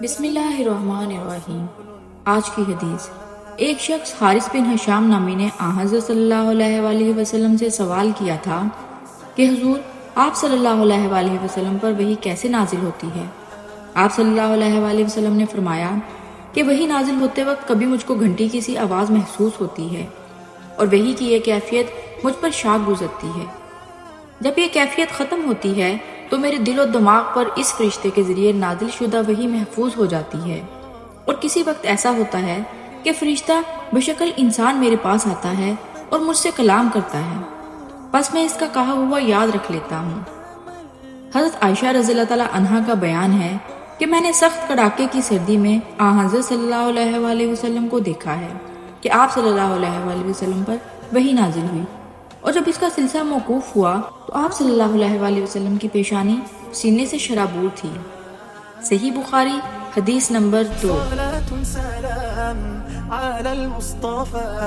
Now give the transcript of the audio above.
بسم اللہ الرحمن الرحیم۔ آج کی حدیث۔ ایک شخص حارث بن حشام نامی نے حضرت صلی اللہ علیہ وآلہ وسلم سے سوال کیا تھا کہ حضور، آپ صلی اللہ علیہ وآلہ وسلم پر وحی کیسے نازل ہوتی ہے؟ آپ صلی اللہ علیہ وآلہ وسلم نے فرمایا کہ وحی نازل ہوتے وقت کبھی مجھ کو گھنٹی کی سی آواز محسوس ہوتی ہے اور وحی کی یہ کیفیت مجھ پر شاک گزرتی ہے۔ جب یہ کیفیت ختم ہوتی ہے تو میرے دل و دماغ پر اس فرشتے کے ذریعے نازل شدہ وحی محفوظ ہو جاتی ہے، اور کسی وقت ایسا ہوتا ہے کہ فرشتہ بشکل انسان میرے پاس آتا ہے اور مجھ سے کلام کرتا ہے، بس میں اس کا کہا ہوا یاد رکھ لیتا ہوں۔ حضرت عائشہ رضی اللہ تعالیٰ عنہا کا بیان ہے کہ میں نے سخت کڑاکے کی سردی میں حضرت صلی اللہ علیہ وآلہ وسلم کو دیکھا ہے کہ آپ صلی اللہ علیہ وآلہ وسلم پر وحی نازل ہوئی، اور جب اس کا سلسلہ موقوف ہوا تو آپ صلی اللہ علیہ وآلہ وسلم کی پیشانی سینے سے شرابور تھی۔ صحیح بخاری حدیث نمبر 2۔